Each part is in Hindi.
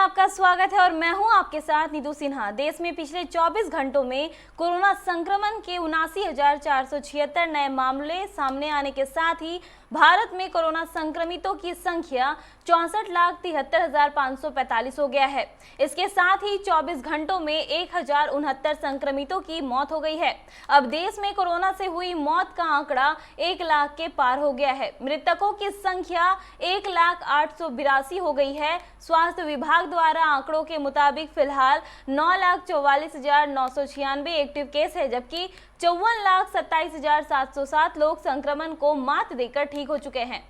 आपका स्वागत है और मैं हूं आपके साथ नीतू सिन्हा। देश में पिछले 24 घंटों में कोरोना संक्रमण के 79,476 नए मामले सामने आने के साथ ही भारत में कोरोना संक्रमितों की संख्या 64,73,545 हो गया है। इसके साथ ही 24 घंटों में 1,069 संक्रमितों की मौत हो गई है। अब देश में कोरोना से हुई मौत का आंकड़ा 1 लाख के पार हो गया है। मृतकों की संख्या 1,08,82 हो गई है। स्वास्थ्य विभाग द्वारा आंकड़ों के मुताबिक फिलहाल 9,44,996 एक्टिव केस है, जबकि 54,27,707 लोग संक्रमण को मात देकर ठीक हो चुके हैं।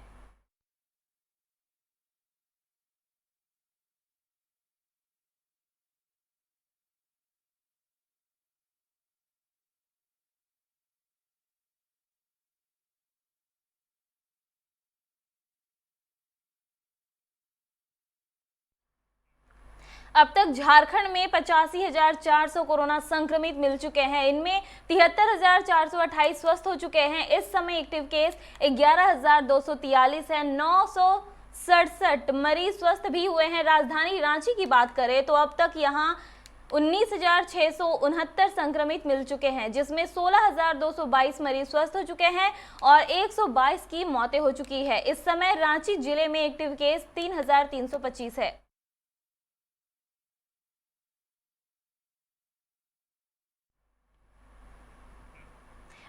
अब तक झारखंड में 85,400 कोरोना संक्रमित मिल चुके हैं। इनमें 73,428 स्वस्थ हो चुके हैं। इस समय एक्टिव केस 11,243 है। 967 मरीज स्वस्थ भी हुए हैं। राजधानी रांची की बात करें तो अब तक यहां 19,669 संक्रमित मिल चुके हैं, जिसमें 16,222 मरीज स्वस्थ हो चुके हैं और 122 की मौतें हो चुकी है। इस समय रांची जिले में एक्टिव केस 3,325 है।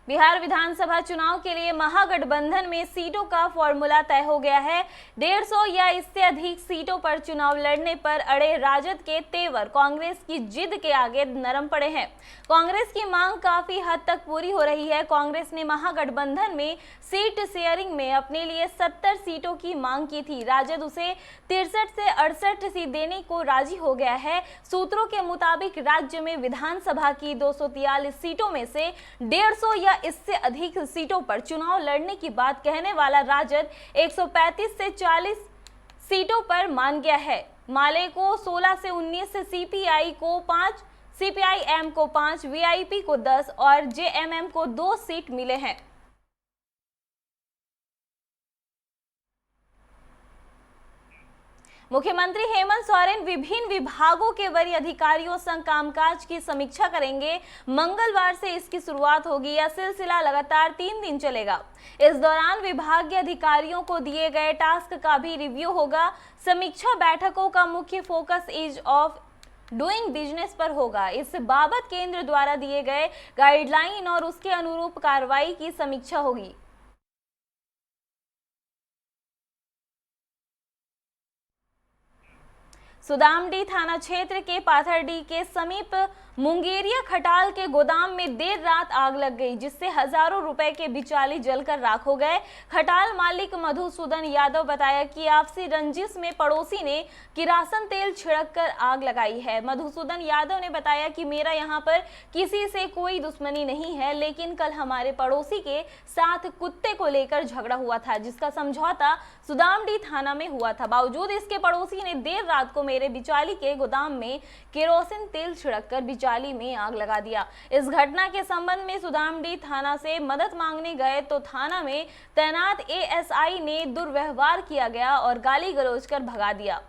बिहार विधानसभा चुनाव के लिए महागठबंधन में सीटों का फॉर्मूला तय हो गया है। 150 या इससे अधिक सीटों पर चुनाव लड़ने पर अड़े राजद के तेवर कांग्रेस की जिद के आगे नरम पड़े हैं। कांग्रेस की मांग काफी हद तक पूरी हो रही है। कांग्रेस ने महागठबंधन में सीट शेयरिंग में अपने लिए 70 सीटों की मांग की थी। राजद उसे 63 से 68 सीट देने को राजी हो गया है। सूत्रों के मुताबिक राज्य में विधानसभा की 243 सीटों में से 150 या इससे अधिक सीटों पर चुनाव लड़ने की बात कहने वाला राजद 135 से 40 सीटों पर मान गया है। माले को 16 से 19, सीपीआई को 5, सीपीआईएम को 5, वीआईपी को 10 और जेएमएम को 2 सीट मिले हैं। मुख्यमंत्री हेमंत सोरेन विभिन्न विभागों के वरीय अधिकारियों संग कामकाज की समीक्षा करेंगे। मंगलवार से इसकी शुरुआत होगी। यह सिलसिला लगातार 3 दिन चलेगा। इस दौरान विभागीय अधिकारियों को दिए गए टास्क का भी रिव्यू होगा। समीक्षा बैठकों का मुख्य focus ease of doing business पर होगा। इस बाबत केंद्र द्वारा दिए गए गाइडलाइन और उसके अनुरूप कार्रवाई की समीक्षा होगी। सुदामडी थाना क्षेत्र के पाथरडी के समीप मुंगेरिया खटाल के गोदाम में देर रात आग लग गई, जिससे हजारों रुपए के बिचाली जलकर राख हो गए। खटाल मालिक मधुसूदन यादव बताया कि आपसी रंजिश में पड़ोसी ने किरासन तेल छिड़ककर आग लगाई है। मधुसूदन यादव ने बताया कि मेरा यहां पर किसी से कोई दुश्मनी नहीं है, लेकिन कल हमारे पड़ोसी के साथ कुत्ते को लेकर झगड़ा हुआ था, जिसका समझौता सुदामडी थाना में हुआ था। बावजूद इसके पड़ोसी ने देर रात को मेरे बिचाली के गोदाम में केरोसिन तेल छिड़ककर बिचाली में आग लगा दिया। इस घटना के संबंध में सुदामडी थाना से मदद मांगने गए तो थाना में तैनात एएसआई ने दुर्व्यवहार किया गया और गाली गलौज कर भगा दिया।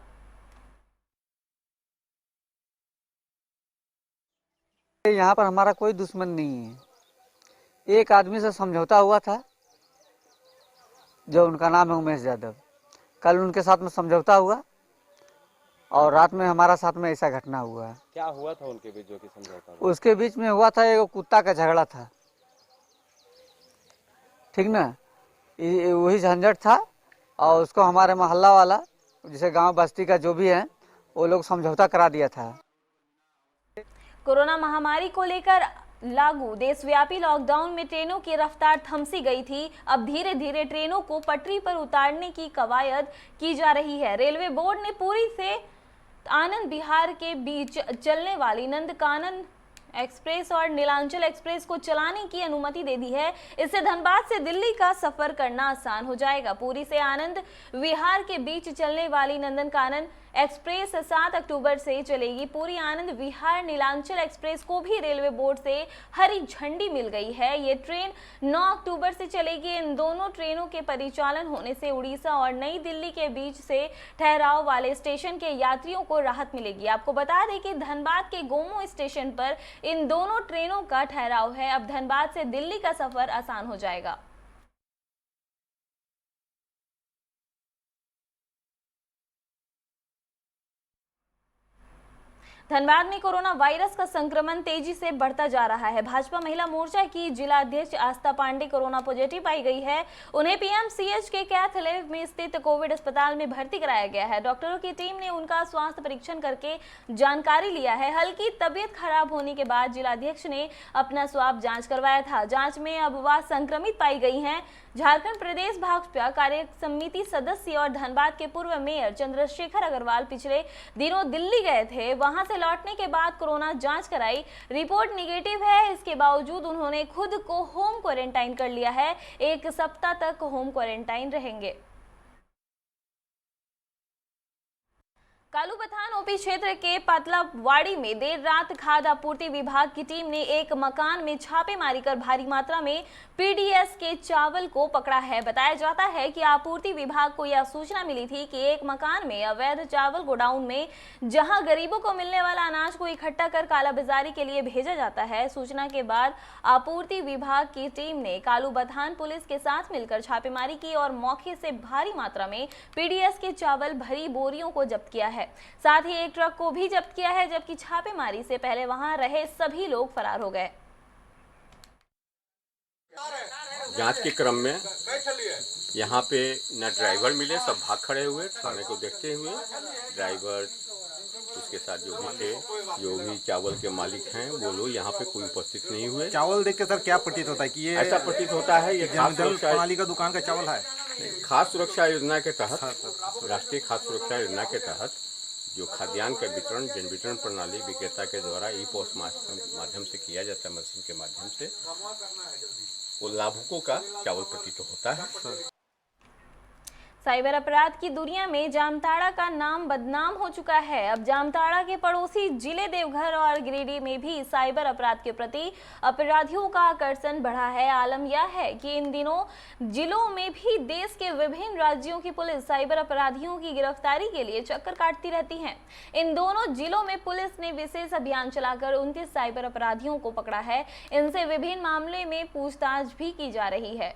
यहाँ पर हमारा कोई दुश्मन नहीं है। एक आदमी से समझौता हुआ था, जो उनका नाम है उमेश यादव। कल उनके साथ में समझौता हुआ और रात में हमारा साथ में ऐसा घटना हुआ। क्या हुआ था उनके बीच जो कि समझौता हुआ? उसके बीच में हुआ था एक कुत्ता का झगड़ा था, ठीक ना। वही झंझट था और उसको हमारे मोहल्ला वाला, जैसे गांव बस्ती का जो भी है, वो लोग समझौता करा दिया था। कोरोना महामारी को लेकर लागू देशव्यापी लॉकडाउन में ट्रेनों की रफ्तार थमसी गई थी। अब धीरे धीरे ट्रेनों को पटरी पर उतारने की कवायद की जा रही है। रेलवे बोर्ड ने पुरी से आनंद बिहार के बीच चलने वाली नंदकानन एक्सप्रेस और नीलांचल एक्सप्रेस को चलाने की अनुमति दे दी है। इससे धनबाद से दिल्ली का सफर करना आसान हो जाएगा। पुरी से आनंद विहार के बीच चलने वाली नंदनकानन एक्सप्रेस 7 अक्टूबर से चलेगी। पूरी आनंद विहार नीलांचल एक्सप्रेस को भी रेलवे बोर्ड से हरी झंडी मिल गई है। ये ट्रेन 9 अक्टूबर से चलेगी। इन दोनों ट्रेनों के परिचालन होने से उड़ीसा और नई दिल्ली के बीच से ठहराव वाले स्टेशन के यात्रियों को राहत मिलेगी। आपको बता दें कि धनबाद के गोमो स्टेशन पर इन दोनों ट्रेनों का ठहराव है। अब धनबाद से दिल्ली का सफर आसान हो जाएगा। धनबाद में कोरोना वायरस का संक्रमण तेजी से बढ़ता जा रहा है। भाजपा महिला मोर्चा की जिला अध्यक्ष आस्था पांडे कोरोना पॉजिटिव पाई गई है। उन्हें पीएमसीएच के कैथ लैब में स्थित कोविड अस्पताल में भर्ती कराया गया है। डॉक्टरों की टीम ने उनका स्वास्थ्य परीक्षण करके जानकारी लिया है। हल्की तबीयत खराब होने के बाद जिलाध्यक्ष ने अपना स्वाब जांच करवाया था। जांच में अब वह संक्रमित पाई गई हैं। झारखंड प्रदेश भाजपा कार्य समिति सदस्य और धनबाद के पूर्व मेयर चंद्रशेखर अग्रवाल पिछले दिनों दिल्ली गए थे। वहां से लौटने के बाद कोरोना जांच कराई, रिपोर्ट निगेटिव है। इसके बावजूद उन्होंने खुद को होम क्वारंटाइन कर लिया है। 1 सप्ताह तक होम क्वारंटाइन रहेंगे। कालूपथान ओपी क्षेत्र के पातलावाड़ी में देर रात खाद्य आपूर्ति विभाग की टीम ने एक मकान में छापेमारी कर भारी मात्रा में पीडीएस के चावल को पकड़ा है। बताया जाता है कि आपूर्ति विभाग को यह सूचना मिली थी कि एक मकान में अवैध चावल गोडाउन में जहां गरीबों को मिलने वाला अनाज को इकट्ठा कर कालाबाजारी के लिए भेजा जाता है। सूचना के बाद आपूर्ति विभाग की टीम ने कालूपथान पुलिस के साथ मिलकर छापेमारी की और मौके से भारी मात्रा में पीडीएस के चावल भरी बोरियों को जब्त किया है। साथ ही एक ट्रक को भी जब्त किया है, जबकि छापेमारी से पहले वहां रहे सभी लोग फरार हो गए। जांच के क्रम में यहाँ पे न ड्राइवर मिले, सब भाग खड़े हुए। थाने को देखते हुए ड्राइवर उसके साथ जो भी थे, जो भी चावल के मालिक हैं, वो लोग यहाँ पे कोई उपस्थित नहीं हुए। चावल देख के सर क्या प्रतीत होता है कि ये ऐसा प्रतीत होता है ये जनधन प्रणाली का दुकान का चावल है? खाद्य सुरक्षा योजना के तहत, राष्ट्रीय खाद्य सुरक्षा योजना के तहत जो खाद्यान्न का वितरण जन वितरण प्रणाली विक्रेता के द्वारा ई पोस्ट माध्यम से किया जाता है, मशीन के माध्यम से, वो लाभुकों का चावल प्रतीत होता है। साइबर अपराध की दुनिया में जामताड़ा का नाम बदनाम हो चुका है। अब जामताड़ा के पड़ोसी जिले देवघर और गिरिडीह में भी साइबर अपराध के प्रति अपराधियों का आकर्षण बढ़ा है। आलम यह है कि इन दिनों जिलों में भी देश के विभिन्न राज्यों की पुलिस साइबर अपराधियों की गिरफ्तारी के लिए चक्कर काटती रहती है। इन दोनों जिलों में पुलिस ने विशेष अभियान चलाकर 29 साइबर अपराधियों को पकड़ा है। इनसे विभिन्न मामले में पूछताछ भी की जा रही है।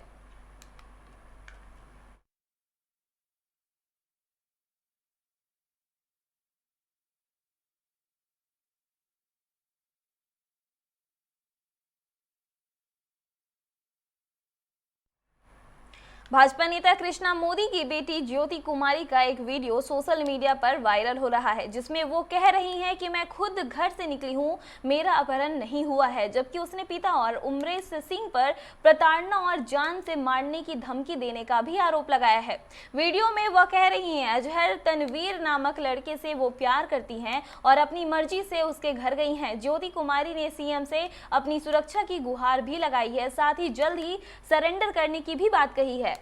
भाजपा नेता कृष्णा मोदी की बेटी ज्योति कुमारी का एक वीडियो सोशल मीडिया पर वायरल हो रहा है, जिसमें वो कह रही हैं कि मैं खुद घर से निकली हूं, मेरा अपहरण नहीं हुआ है। जबकि उसने पिता और उमरेश सिंह पर प्रताड़ना और जान से मारने की धमकी देने का भी आरोप लगाया है। वीडियो में वह कह रही हैं अजहर तनवीर नामक लड़के से वो प्यार करती हैं और अपनी मर्जी से उसके घर गई हैं। ज्योति कुमारी ने सीएम से अपनी सुरक्षा की गुहार भी लगाई है, साथ ही जल्द ही सरेंडर करने की भी बात कही है।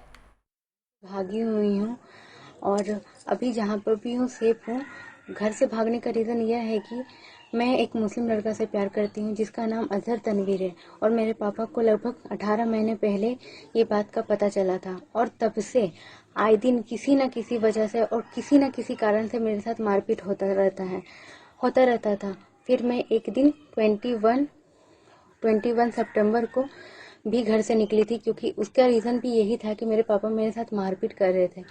भागी हुई हूँ और अभी जहाँ पर भी हूँ सेफ हूँ। घर से भागने का रीज़न यह है कि मैं एक मुस्लिम लड़का से प्यार करती हूँ जिसका नाम अजहर तनवीर है और मेरे पापा को लगभग 18 महीने पहले ये बात का पता चला था और तब से आए दिन किसी न किसी वजह से और किसी न किसी कारण से मेरे साथ मारपीट होता रहता था। फिर मैं एक दिन 21 सितंबर को भी घर से निकली थी, क्योंकि उसका रीज़न भी यही था कि मेरे पापा मेरे साथ मारपीट कर रहे थे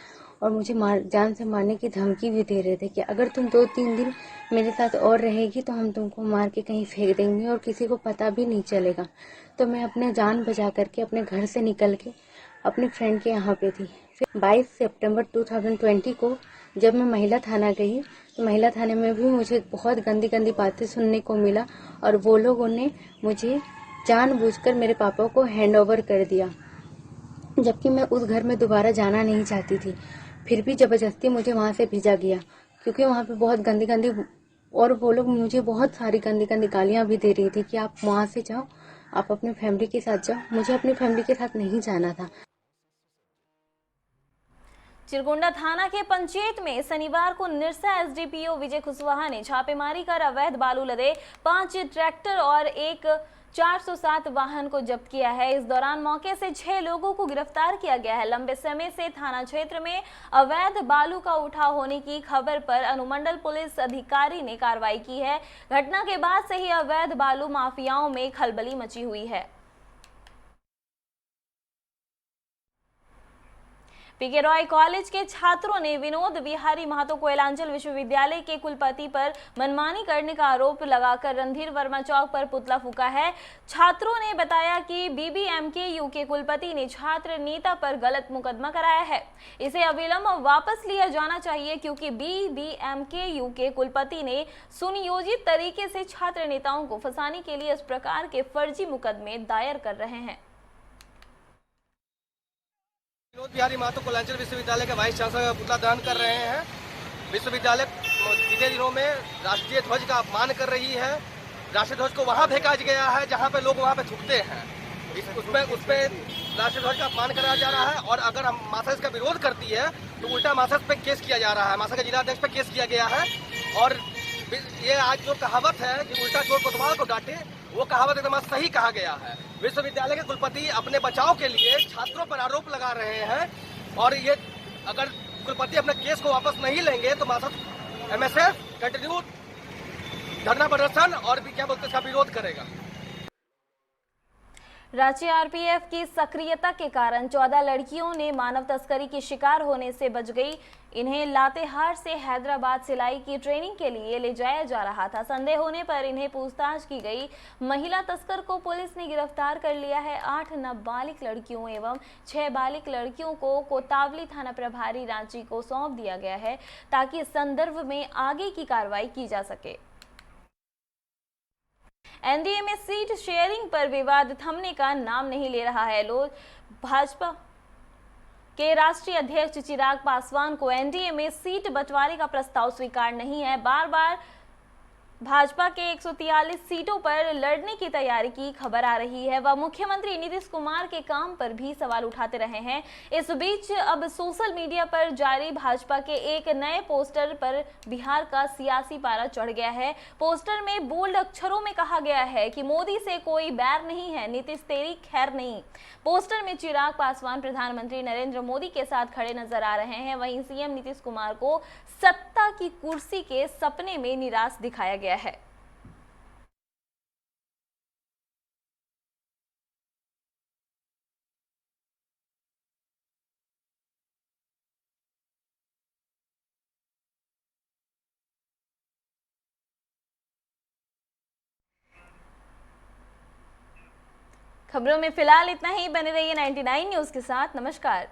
और मुझे जान से मारने की धमकी भी दे रहे थे कि अगर तुम 2-3 दिन मेरे साथ और रहेगी तो हम तुमको मार के कहीं फेंक देंगे और किसी को पता भी नहीं चलेगा। तो मैं अपने जान बचा करके अपने घर से निकल के अपने फ्रेंड के यहाँ पे थी। फिर 22 सितंबर 2020 को जब मैं महिला थाना गई तो महिला थाने में भी मुझे बहुत गंदी बातें सुनने को मिला और वो लोगों ने मुझे जानबूझकर मेरे पापा को हैंड ओवर कर दिया, जबकि मैं उस घर में दोबारा जाना नहीं चाहती थी। फिर भी जबरदस्ती मुझे वहां से भेजा गया, क्योंकि वहां पे बहुत गंदी और वो लोग मुझे बहुत सारी गंदी गालियां भी दे रही थी कि आप वहां से जाओ, आप अपने फैमिली के साथ जाओ। मुझे अपनी फैमिली के साथ नहीं जाना था। चिरकुंडा थाना के पंचायत में शनिवार को निरसा एसडीपीओ विजय कुशवाहा ने छापेमारी कर अवैध बालू लदे 5 ट्रैक्टर और एक 407 वाहन को जब्त किया है। इस दौरान मौके से 6 लोगों को गिरफ्तार किया गया है। लंबे समय से थाना क्षेत्र में अवैध बालू का उठाव होने की खबर पर अनुमंडल पुलिस अधिकारी ने कार्रवाई की है। घटना के बाद से ही अवैध बालू माफियाओं में खलबली मची हुई है। पीके रॉय कॉलेज के छात्रों ने विनोद विहारी महतो कोयलांचल विश्वविद्यालय के कुलपति पर मनमानी करने का आरोप लगाकर रणधीर वर्मा चौक पर पुतला फूंका है। छात्रों ने बताया कि बीबीएमकेयू के कुलपति ने छात्र नेता पर गलत मुकदमा कराया है। इसे अविलंब वापस लिया जाना चाहिए क्योंकि बीबीएमकेयू के कुलपति ने सुनियोजित तरीके से छात्र नेताओं को फंसाने के लिए इस प्रकार के फर्जी मुकदमे दायर कर रहे हैं। विनोद बिहारी महतो कोयलांचल विश्वविद्यालय के वाइस चांसलर का पुतला दहन कर रहे हैं। विश्वविद्यालय बीते दिनों में राष्ट्रीय ध्वज का अपमान कर रही है। राष्ट्रीय ध्वज को वहां फेंका गया है जहां पे लोग वहां पे थूकते हैं। उस पे राष्ट्रीय ध्वज का अपमान कराया जा रहा है और अगर हम मासा इसका विरोध करती है तो उल्टा मासा पे केस किया जा रहा है। मासा के जिलाध्यक्ष पे केस किया गया है और ये आज जो कहावत है कि उल्टा चोर कोतवाल को डांटे, वो कहावत एकदम सही कहा गया है। विश्वविद्यालय के कुलपति अपने बचाव के लिए छात्रों पर आरोप लगा रहे हैं और ये अगर कुलपति अपने केस को वापस नहीं लेंगे तो एमएसएफ कंटिन्यू धरना प्रदर्शन और भी क्या बोलते हैं इसका विरोध करेगा। रांची आरपीएफ की सक्रियता के कारण 14 लड़कियों ने मानव तस्करी की शिकार होने से बच गई। इन्हें लातेहार से हैदराबाद सिलाई की ट्रेनिंग के लिए ले जाया जा रहा था। संदेह होने पर इन्हें पूछताछ की गई। महिला तस्कर को पुलिस ने गिरफ्तार कर लिया है। 8 नाबालिग लड़कियों एवं 6 बालिग लड़कियों को कोतावली थाना प्रभारी रांची को सौंप दिया गया है ताकि इस संदर्भ में आगे की कार्रवाई की जा सके। एनडीए में सीट शेयरिंग पर विवाद थमने का नाम नहीं ले रहा है। भाजपा के राष्ट्रीय अध्यक्ष चिराग पासवान को एनडीए में सीट बंटवारे का प्रस्ताव स्वीकार नहीं है। बार बार भाजपा के 143 सीटों पर लड़ने की तैयारी की खबर आ रही है। वह मुख्यमंत्री नीतीश कुमार के काम पर भी सवाल उठाते रहे हैं। इस बीच अब सोशल मीडिया पर जारी भाजपा के एक नए पोस्टर पर बिहार का सियासी पारा चढ़ गया है। पोस्टर में बोल्ड अक्षरों में कहा गया है कि मोदी से कोई बैर नहीं है, नीतीश तेरी खैर नहीं। पोस्टर में चिराग पासवान प्रधानमंत्री नरेंद्र मोदी के साथ खड़े नजर आ रहे हैं। वहीं सीएम नीतीश कुमार को सत्ता की कुर्सी के सपने में निराश दिखाया गया है। खबरों में फिलहाल इतना ही। बने रहिए 99 न्यूज़ के साथ। नमस्कार।